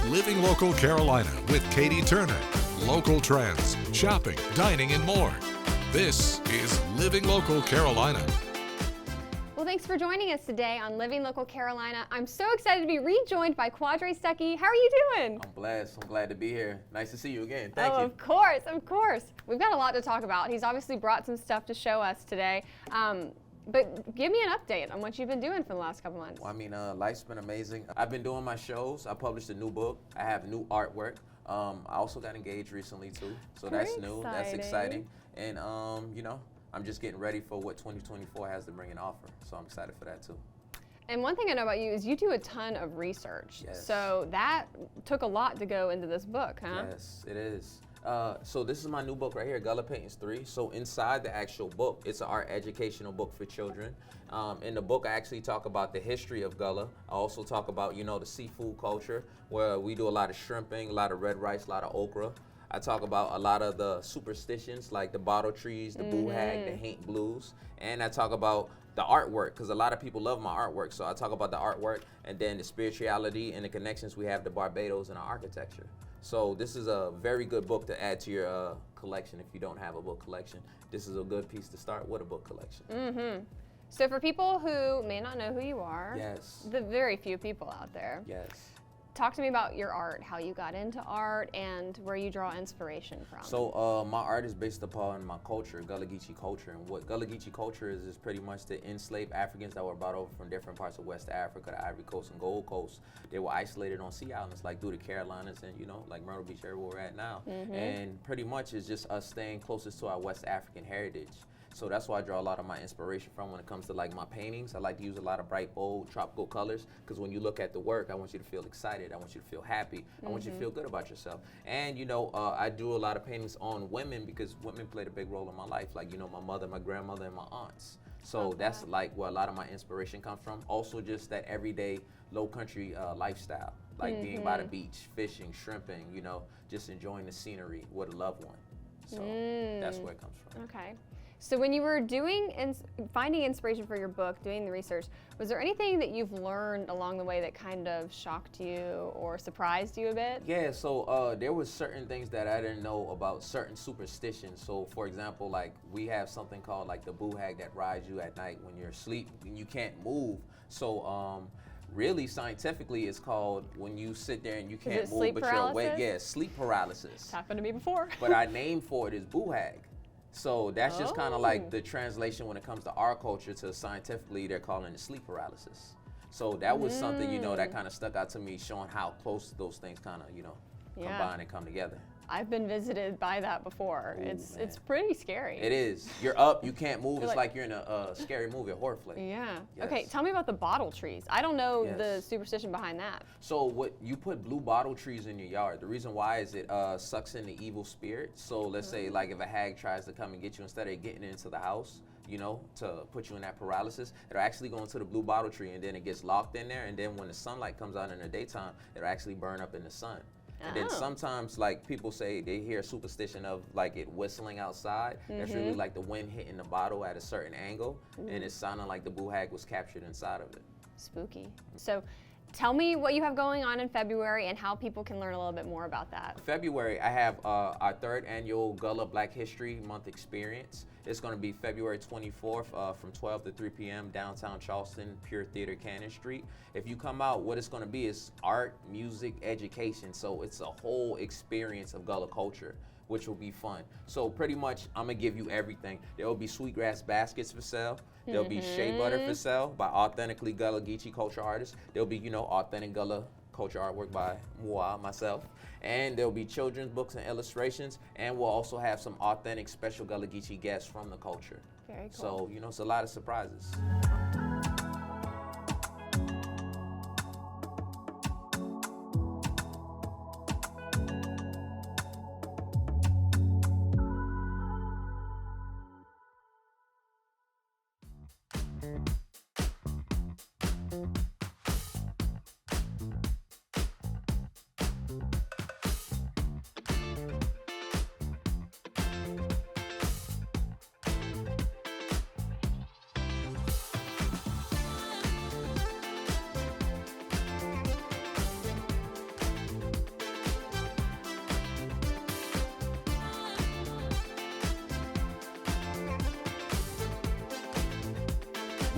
Living Local Carolina with Katie Turner. Local trends, shopping, dining, and more. This is Living Local Carolina. Well, thanks for joining us today on Living Local Carolina. I'm so excited to be rejoined by Quadre Stuckey. How are you doing? I'm glad to be here. Nice to see you again. Thank you. Of course. We've got a lot to talk about. He's obviously brought some stuff to show us today. But give me an update on what you've been doing for the last couple months. Well, I mean, life's been amazing. I've been doing my shows. I published a new book. I have new artwork. I also got engaged recently too, so that's new. That's exciting. And I'm just getting ready for what 2024 has to bring and offer. So I'm excited for that too. And one thing I know about you is you do a ton of research. Yes. So that took a lot to go into this book, huh? Yes, it is. So this is my new book right here, Gullah Paintings 3. So inside the actual book, it's an art educational book for children. In the book, I actually talk about the history of Gullah. I also talk about, the seafood culture, where we do a lot of shrimping, a lot of red rice, a lot of okra. I talk about a lot of the superstitions, like the bottle trees, the boo-hag, the haint blues. And I talk about the artwork, because a lot of people love my artwork. So I talk about the artwork and then the spirituality and the connections we have to Barbados and our architecture. So this is a very good book to add to your collection if you don't have a book collection. This is a good piece to start with a book collection. Mm-hmm. So for people who may not know who you are, yes, the very few people out there, yes, talk to me about your art, how you got into art, and where you draw inspiration from. So my art is based upon my culture, Gullah Geechee culture. And what Gullah Geechee culture is pretty much the enslaved Africans that were brought over from different parts of West Africa, the Ivory Coast and Gold Coast. They were isolated on sea islands like through the Carolinas and, like Myrtle Beach area where we're at now. Mm-hmm. And pretty much it's just us staying closest to our West African heritage. So that's why I draw a lot of my inspiration from when it comes to like my paintings. I like to use a lot of bright, bold, tropical colors because when you look at the work, I want you to feel excited. I want you to feel happy. I want you to feel good about yourself. And, I do a lot of paintings on women because women played a big role in my life. Like, my mother, my grandmother, and my aunts. So that's like where a lot of my inspiration comes from. Also just that everyday low country lifestyle, like being by the beach, fishing, shrimping, just enjoying the scenery with a loved one. So that's where it comes from. Okay. So when you were finding inspiration for your book, doing the research, was there anything that you've learned along the way that kind of shocked you or surprised you a bit? Yeah, so there was certain things that I didn't know about certain superstitions. So for example, like we have something called like the boo-hag that rides you at night when you're asleep and you can't move. So really scientifically it's called when you sit there and you can't move but you're awake. Yeah, sleep paralysis. It's happened to me before. But our name for it is boo-hag. So that's just kind of like the translation when it comes to our culture to scientifically, they're calling it sleep paralysis. So that was something, that kind of stuck out to me, showing how close those things kind of, combine and come together. I've been visited by that before. Ooh, it's pretty scary. It is. You're up, you can't move. It's like you're in a scary movie, a horror flick. Yeah. Yes. Okay, tell me about the bottle trees. I don't know the superstition behind that. So what you put blue bottle trees in your yard. The reason why is it sucks in the evil spirit. So let's say like if a hag tries to come and get you, instead of getting into the house, to put you in that paralysis, it'll actually go into the blue bottle tree and then it gets locked in there. And then when the sunlight comes out in the daytime, it'll actually burn up in the sun. And then sometimes, like, people say they hear superstition of, like, it whistling outside. That's really like the wind hitting the bottle at a certain angle, and it's sounding like the boo-hag was captured inside of it. Spooky. So tell me what you have going on in February and how people can learn a little bit more about that. February, I have our third annual Gullah Black History Month experience. It's going to be February 24th from 12 to 3 p.m. downtown Charleston, Pure Theater, Cannon Street. If you come out, what it's going to be is art, music, education. So it's a whole experience of Gullah culture, which will be fun. So pretty much, I'm going to give you everything. There will be sweetgrass baskets for sale. There'll be shea butter for sale by authentically Gullah Geechee culture artists. There'll be, authentic Gullah culture artwork by Mua, myself. And there'll be children's books and illustrations. And we'll also have some authentic special Gullah Geechee guests from the culture. Very cool. So, it's a lot of surprises.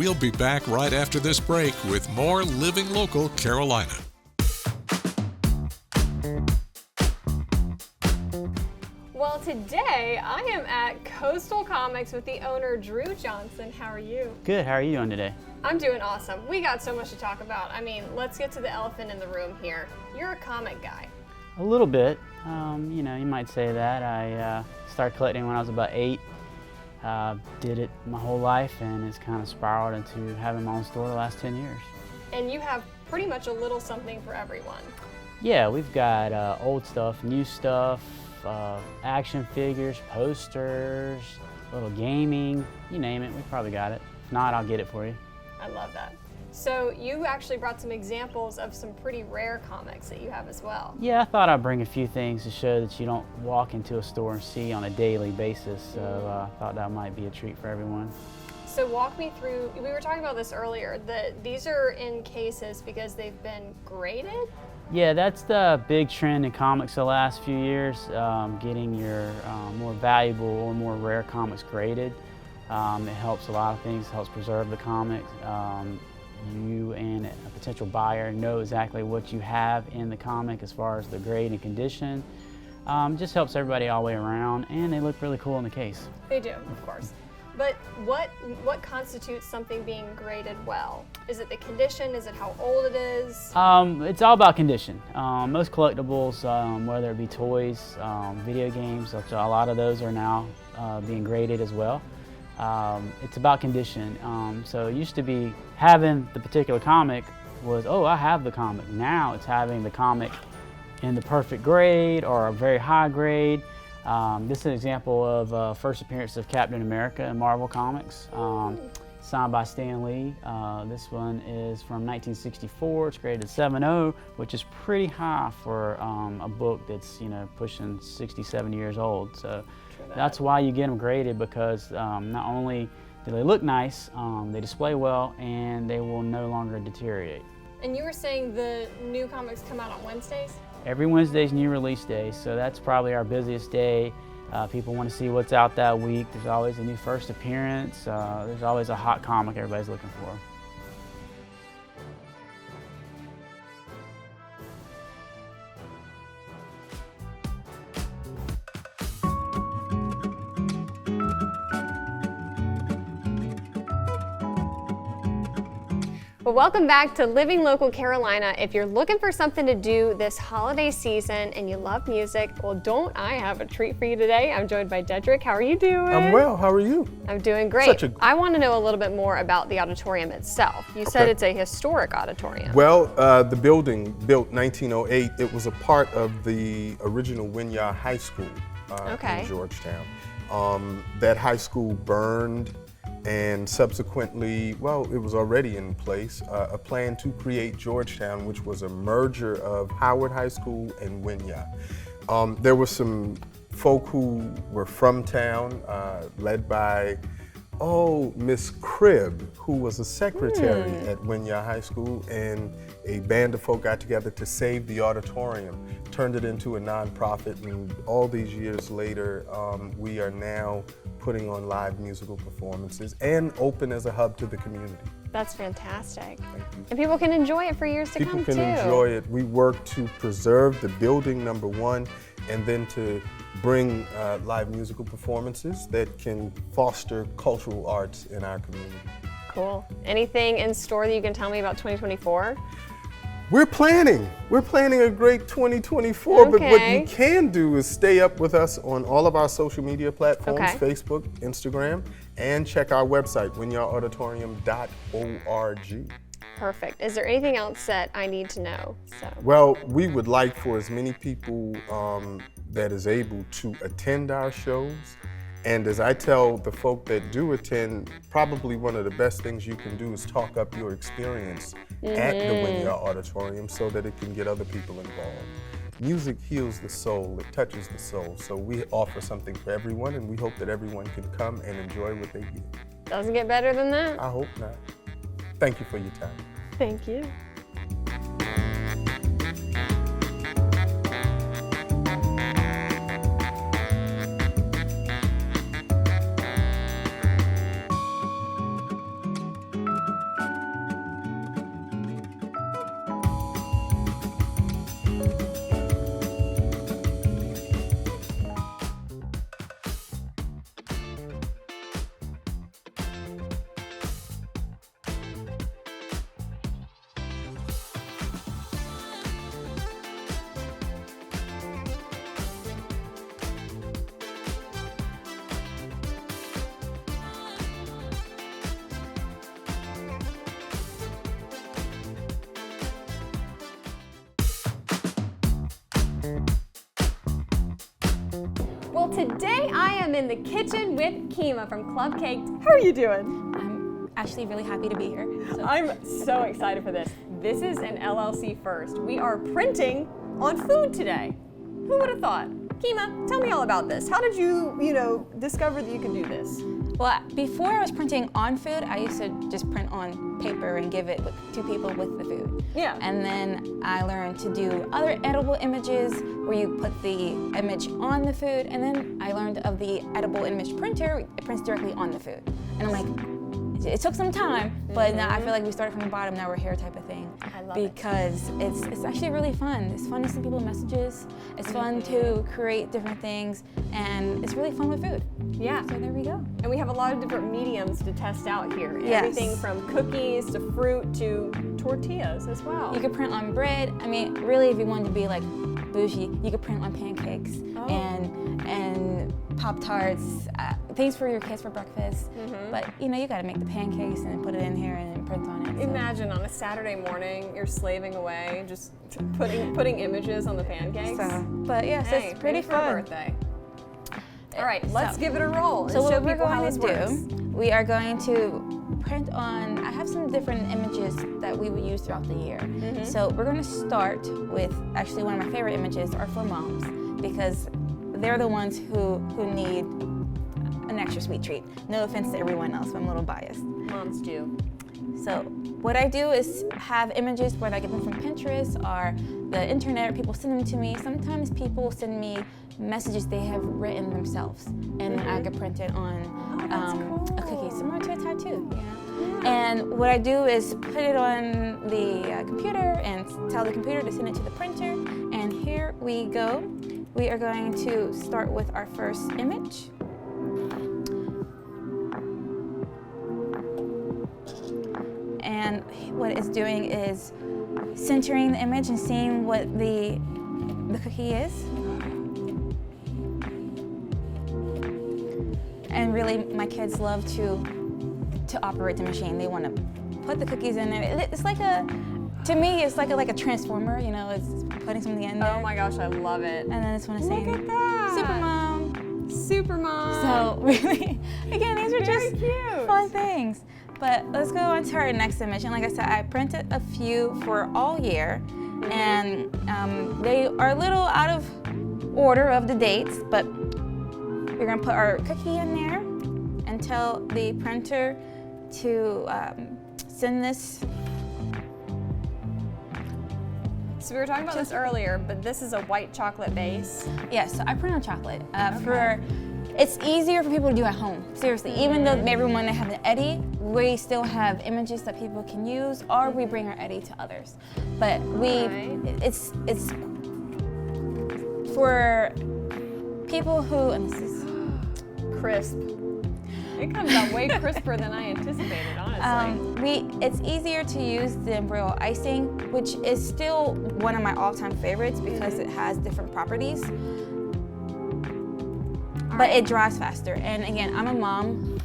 We'll be back right after this break with more Living Local Carolina. Well, today I am at Coastal Comics with the owner, Drew Johnson. How are you? Good. How are you doing today? I'm doing awesome. We got so much to talk about. I mean, let's get to the elephant in the room here. You're a comic guy. A little bit. You know, you might say that. I started collecting when I was about 8. Did it my whole life, and it's kind of spiraled into having my own store the last 10 years. And you have pretty much a little something for everyone. Yeah, we've got old stuff, new stuff, action figures, posters, little gaming, you name it, we probably got it. If not, I'll get it for you. I love that. So you actually brought some examples of some pretty rare comics that you have as well. Yeah, I thought I'd bring a few things to show that you don't walk into a store and see on a daily basis, so I thought that might be a treat for everyone. So walk me through, we were talking about this earlier, that these are in cases because they've been graded? Yeah, that's the big trend in comics the last few years, getting your more valuable or more rare comics graded. It helps a lot of things, it helps preserve the comics. You and a potential buyer know exactly what you have in the comic as far as the grade and condition. Just helps everybody all the way around, and they look really cool in the case. They do, of course. But what constitutes something being graded well? Is it the condition? Is it how old it is? It's all about condition. Most collectibles, whether it be toys, video games, a lot of those are now being graded as well. It's about condition. So it used to be having the particular comic was, oh, I have the comic. Now it's having the comic in the perfect grade or a very high grade. This is an example of first appearance of Captain America in Marvel Comics, signed by Stan Lee. This one is from 1964. It's graded 7.0, which is pretty high for a book that's pushing 60, 70 years old. So that's why you get them graded, because not only do they look nice, they display well, and they will no longer deteriorate. And you were saying the new comics come out on Wednesdays? Every Wednesday's new release day, so that's probably our busiest day. People want to see what's out that week. There's always a new first appearance. There's always a hot comic everybody's looking for. Well, welcome back to Living Local Carolina. If you're looking for something to do this holiday season and you love music, well, don't I have a treat for you today? I'm joined by Dedrick. How are you doing? I'm well. How are you? I'm doing great. I want to know a little bit more about the auditorium itself. You said it's a historic auditorium. Well, the building, built 1908, it was a part of the original Winyah High School in Georgetown. That high school burned, and subsequently, well, it was already in place, a plan to create Georgetown, which was a merger of Howard High School and Winyah. There were some folk who were from town, led by, Miss Cribb, who was a secretary at Winyah High School, and a band of folk got together to save the auditorium, turned it into a nonprofit, and all these years later, we are now putting on live musical performances and open as a hub to the community. That's fantastic. Thank you. And people can enjoy it for years to come, too. People can enjoy it. We work to preserve the building, number one, and then to bring live musical performances that can foster cultural arts in our community. Cool. Anything in store that you can tell me about 2024? We're planning a great 2024, but what Okay. you can do is stay up with us on all of our social media platforms, Okay. Facebook, Instagram, and check our website, winyahauditorium.org. Perfect. Is there anything else that I need to know? Well, we would like for as many people that is able to attend our shows. And as I tell the folk that do attend, probably one of the best things you can do is talk up your experience at the Winyah Auditorium so that it can get other people involved. Music heals the soul, it touches the soul. So we offer something for everyone, and we hope that everyone can come and enjoy what they get. Doesn't get better than that? I hope not. Thank you for your time. Thank you. today I am in the kitchen with Kima from Club Caked. How are you doing? I'm actually really happy to be here. So. I'm so excited for this. This is an LLC first. We are printing on food today. Who would have thought? Kima, tell me all about this. How did you discover that you could do this? Well, before I was printing on food, I used to just print on paper and give it to people with the food. Yeah. And then I learned to do other edible images where you put the image on the food, and then I learned of the edible image printer. It prints directly on the food. And I'm like, it took some time, but now I feel like we started from the bottom, now we're here type of thing. I love it. Because it's actually really fun. It's fun to send people messages. It's fun to create different things, and it's really fun with food. Yeah. So there we go. And we have a lot of different mediums to test out here. Yes. Everything from cookies to fruit to tortillas as well. You could print on bread. I mean, really, if you wanted to be like bougie, you could print on pancakes and Pop-Tarts, things for your kids for breakfast. But you gotta make the pancakes and put it in here and print on it. So. Imagine on a Saturday morning, you're slaving away, just putting images on the pancakes. But yes, Hey, it's pretty maybe for a fun. birthday. All right, let's give it a roll. So and show what we're people how going this to works. do, we are going to print on, I have some different images that we would use throughout the year. So we're going to start with, actually one of my favorite images are for moms, because they're the ones who need an extra sweet treat. No offense to everyone else, but I'm a little biased. Moms do. So what I do is have images, whether I get them from Pinterest or the internet, or people send them to me. Sometimes people send me messages they have written themselves, and then I can print it on a cookie, similar to a tattoo. And what I do is put it on the computer and tell the computer to send it to the printer. And here we go. We are going to start with our first image. And what it's doing is centering the image and seeing what the cookie is. And really, my kids love to operate the machine. They want to put the cookies in there. It's like to me, it's like a transformer. It's putting something in there. Oh my gosh, I love it. And then it's when it's saying, Look at that. Supermom. Supermom. So really, again, these are Very just cute. fun things. But let's go on to our next image. And like I said, I printed a few for all year. And they are a little out of order of the dates, but we're gonna put our cookie in there and tell the printer to send this. So we were talking about this earlier, but this is a white chocolate base. Yes, so I print on chocolate. It's easier for people to do at home. Seriously, even though maybe we want to have an Eddie, we still have images that people can use, or we bring our Eddie to others. But it's for people who, and this is Crisp. It comes out way crisper than I anticipated, honestly. it's easier to use the Royal icing, which is still one of my all-time favorites because it has different properties. But it dries faster. And again, I'm a mom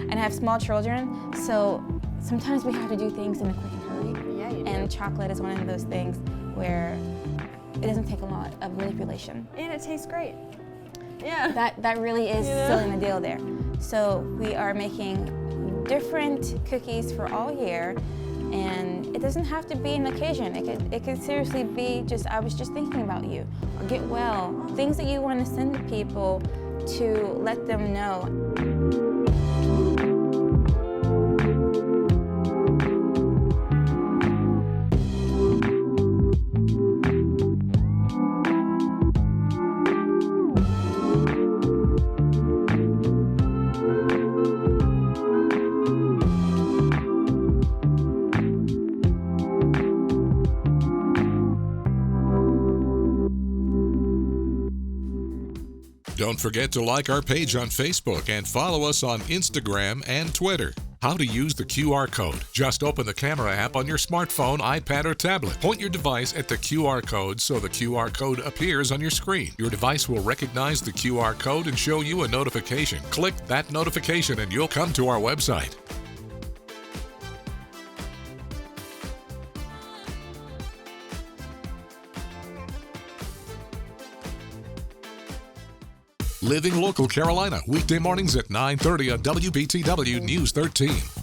and I have small children, so sometimes we have to do things in a quick hurry. Yeah, you do. And chocolate is one of those things where it doesn't take a lot of manipulation. And it tastes great. Yeah. That really is sealing the deal there. So we are making different cookies for all year, and it doesn't have to be an occasion. It could seriously be just, I was just thinking about you, or get well, things that you want to send to people to let them know. Don't forget to like our page on Facebook and follow us on Instagram and Twitter. How to use the QR code. Just open the camera app on your smartphone, iPad, or tablet. Point your device at the QR code so the QR code appears on your screen. Your device will recognize the QR code and show you a notification. Click that notification and you'll come to our website. Living Local Carolina, weekday mornings at 9:30 on WBTW News 13.